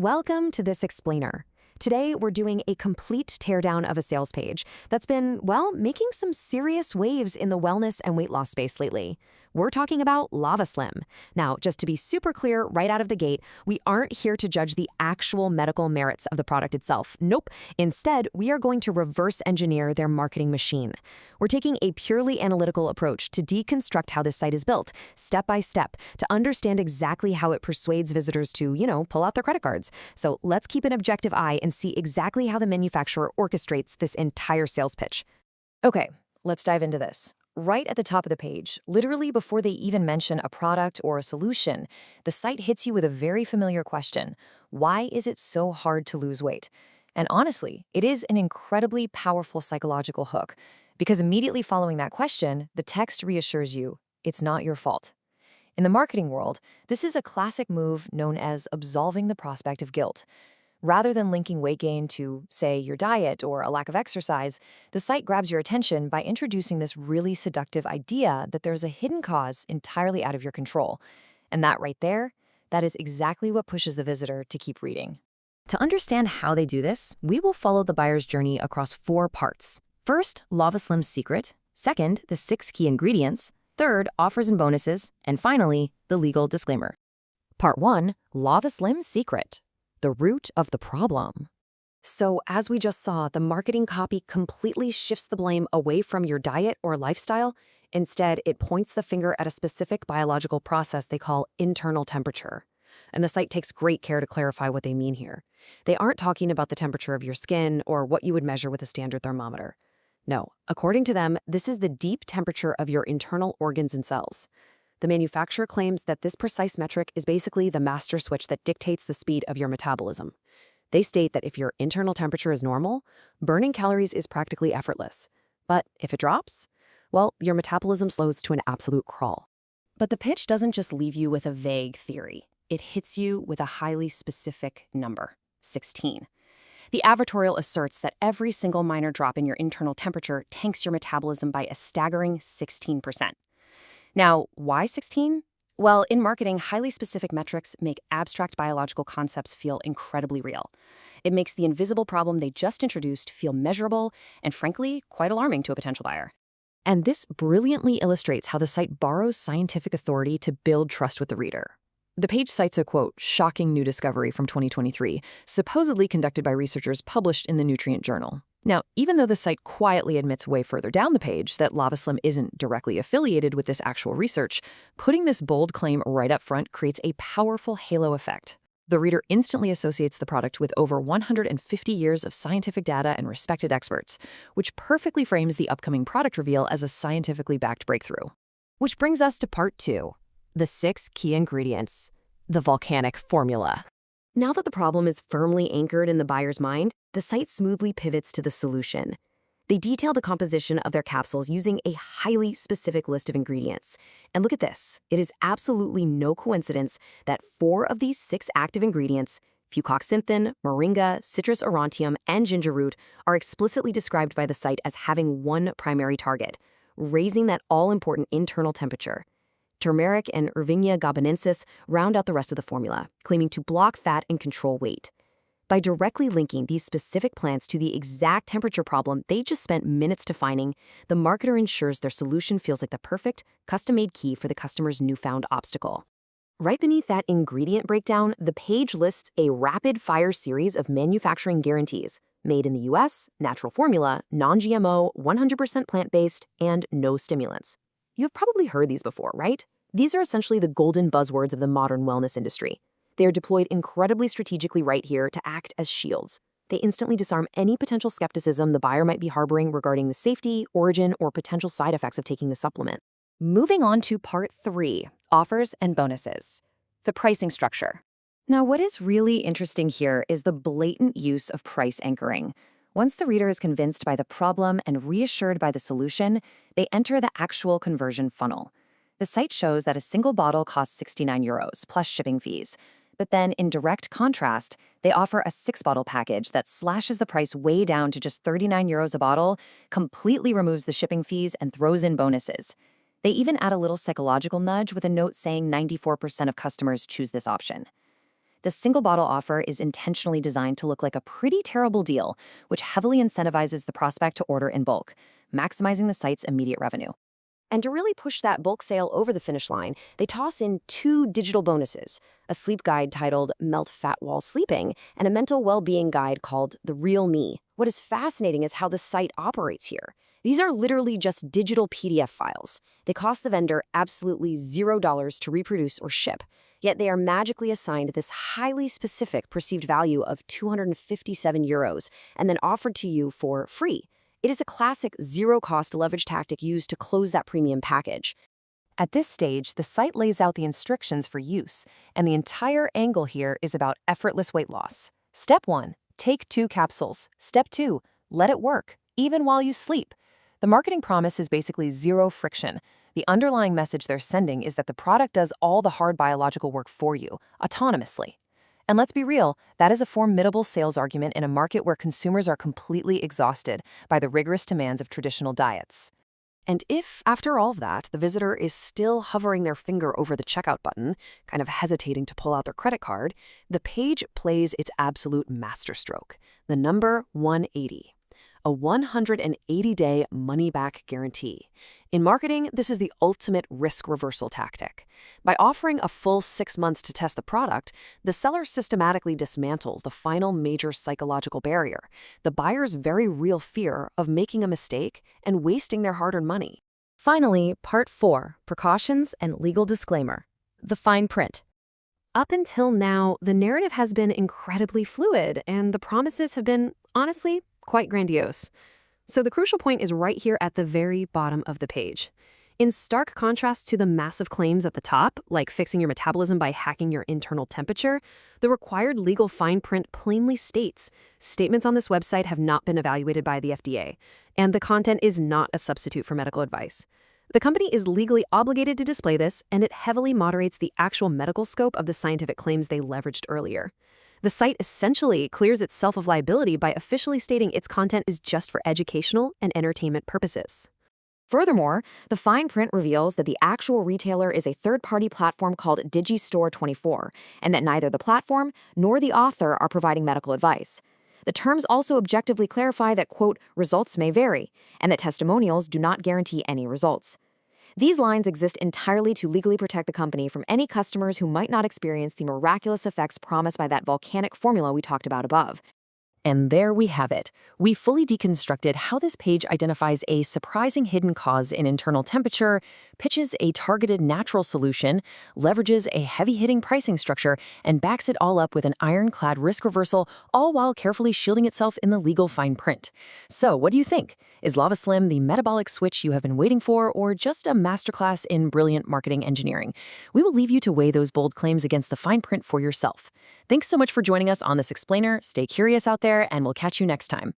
Welcome to this explainer. Today, we're doing a complete teardown of a sales page that's been, well, making some serious waves in the wellness and weight loss space lately. We're talking about LavaSlim. Now, just to be super clear right out of the gate, we aren't here to judge the actual medical merits of the product itself. Nope. Instead, we are going to reverse engineer their marketing machine. We're taking a purely analytical approach to deconstruct how this site is built, step by step, to understand exactly how it persuades visitors to, pull out their credit cards. So let's keep an objective eye and see exactly how the manufacturer orchestrates this entire sales pitch. Okay, let's dive into this. Right at the top of the page, literally before they even mention a product or a solution, the site hits you with a very familiar question. Why is it so hard to lose weight? And honestly, it is an incredibly powerful psychological hook, because immediately following that question, the text reassures you it's not your fault. In the marketing world, this is a classic move known as absolving the prospect of guilt. Rather than linking weight gain to, say, your diet or a lack of exercise, the site grabs your attention by introducing this really seductive idea that there's a hidden cause entirely out of your control. And that right there, that is exactly what pushes the visitor to keep reading. To understand how they do this, we will follow the buyer's journey across 4 parts. First, LavaSlim's secret. Second, the 6 key ingredients. Third, offers and bonuses. And finally, the legal disclaimer. Part 1, LavaSlim's secret. The root of the problem. So, as we just saw, the marketing copy completely shifts the blame away from your diet or lifestyle. Instead, it points the finger at a specific biological process they call internal temperature. And the site takes great care to clarify what they mean here. They aren't talking about the temperature of your skin or what you would measure with a standard thermometer. No, according to them, this is the deep temperature of your internal organs and cells. The manufacturer claims that this precise metric is basically the master switch that dictates the speed of your metabolism. They state that if your internal temperature is normal, burning calories is practically effortless. But if it drops, well, your metabolism slows to an absolute crawl. But the pitch doesn't just leave you with a vague theory. It hits you with a highly specific number, 16. The advertorial asserts that every single minor drop in your internal temperature tanks your metabolism by a staggering 16%. Now, why 16? Well, in marketing, highly specific metrics make abstract biological concepts feel incredibly real. It makes the invisible problem they just introduced feel measurable and, frankly, quite alarming to a potential buyer. And this brilliantly illustrates how the site borrows scientific authority to build trust with the reader. The page cites a, quote, shocking new discovery from 2023, supposedly conducted by researchers published in the Nutrient Journal. Now, even though the site quietly admits way further down the page that LavaSlim isn't directly affiliated with this actual research, putting this bold claim right up front creates a powerful halo effect. The reader instantly associates the product with over 150 years of scientific data and respected experts, which perfectly frames the upcoming product reveal as a scientifically backed breakthrough. Which brings us to part 2, the 6 key ingredients, the volcanic formula. Now that the problem is firmly anchored in the buyer's mind, the site smoothly pivots to the solution. They detail the composition of their capsules using a highly specific list of ingredients. And look at this. It is absolutely no coincidence that 4 of these 6 active ingredients, Fucoxanthin, Moringa, citrus aurantium, and ginger root, are explicitly described by the site as having one primary target, raising that all-important internal temperature. Turmeric and Ervinia gabonensis round out the rest of the formula, claiming to block fat and control weight. By directly linking these specific plants to the exact temperature problem they just spent minutes defining, the marketer ensures their solution feels like the perfect, custom-made key for the customer's newfound obstacle. Right beneath that ingredient breakdown, the page lists a rapid-fire series of manufacturing guarantees: made in the US, natural formula, non-GMO, 100% plant-based, and no stimulants. You have probably heard these before, right? These are essentially the golden buzzwords of the modern wellness industry. They are deployed incredibly strategically right here to act as shields. They instantly disarm any potential skepticism the buyer might be harboring regarding the safety, origin, or potential side effects of taking the supplement. Moving on to part 3, offers and bonuses. The pricing structure. Now, what is really interesting here is the blatant use of price anchoring. Once the reader is convinced by the problem and reassured by the solution, they enter the actual conversion funnel. The site shows that a single bottle costs 69 euros plus shipping fees. But then, in direct contrast, they offer a 6-bottle package that slashes the price way down to just 39 euros a bottle, completely removes the shipping fees, and throws in bonuses. They even add a little psychological nudge with a note saying 94% of customers choose this option. The single bottle offer is intentionally designed to look like a pretty terrible deal, which heavily incentivizes the prospect to order in bulk, maximizing the site's immediate revenue. And to really push that bulk sale over the finish line, they toss in 2 digital bonuses, a sleep guide titled Melt Fat While Sleeping and a mental well-being guide called The Real Me. What is fascinating is how the site operates here. These are literally just digital PDF files. They cost the vendor absolutely $0 to reproduce or ship, yet they are magically assigned this highly specific perceived value of 257 euros and then offered to you for free. It is a classic zero-cost leverage tactic used to close that premium package. At this stage, the site lays out the instructions for use, and the entire angle here is about effortless weight loss. Step 1, take 2 capsules. Step 2, let it work, even while you sleep. The marketing promise is basically zero friction. The underlying message they're sending is that the product does all the hard biological work for you, autonomously. And let's be real, that is a formidable sales argument in a market where consumers are completely exhausted by the rigorous demands of traditional diets. And if, after all of that, the visitor is still hovering their finger over the checkout button, kind of hesitating to pull out their credit card, the page plays its absolute masterstroke, the number 180. A 180-day money-back guarantee. In marketing, this is the ultimate risk reversal tactic. By offering a full 6 months to test the product, the seller systematically dismantles the final major psychological barrier, the buyer's very real fear of making a mistake and wasting their hard-earned money. Finally, Part 4, Precautions and Legal Disclaimer. The fine print. Up until now, the narrative has been incredibly fluid, and the promises have been, honestly, quite grandiose. So the crucial point is right here at the very bottom of the page. In stark contrast to the massive claims at the top, like fixing your metabolism by hacking your internal temperature, the required legal fine print plainly states, statements on this website have not been evaluated by the FDA, and the content is not a substitute for medical advice. The company is legally obligated to display this, and it heavily moderates the actual medical scope of the scientific claims they leveraged earlier. The site essentially clears itself of liability by officially stating its content is just for educational and entertainment purposes. Furthermore, the fine print reveals that the actual retailer is a third-party platform called Digistore24, and that neither the platform nor the author are providing medical advice. The terms also objectively clarify that, quote, results may vary, and that testimonials do not guarantee any results. These lines exist entirely to legally protect the company from any customers who might not experience the miraculous effects promised by that volcanic formula we talked about above. And there we have it. We fully deconstructed how this page identifies a surprising hidden cause in internal temperature, pitches a targeted natural solution, leverages a heavy-hitting pricing structure, and backs it all up with an ironclad risk reversal, all while carefully shielding itself in the legal fine print. So, what do you think? Is LavaSlim the metabolic switch you have been waiting for, or just a masterclass in brilliant marketing engineering? We will leave you to weigh those bold claims against the fine print for yourself. Thanks so much for joining us on this explainer. Stay curious out there, and we'll catch you next time.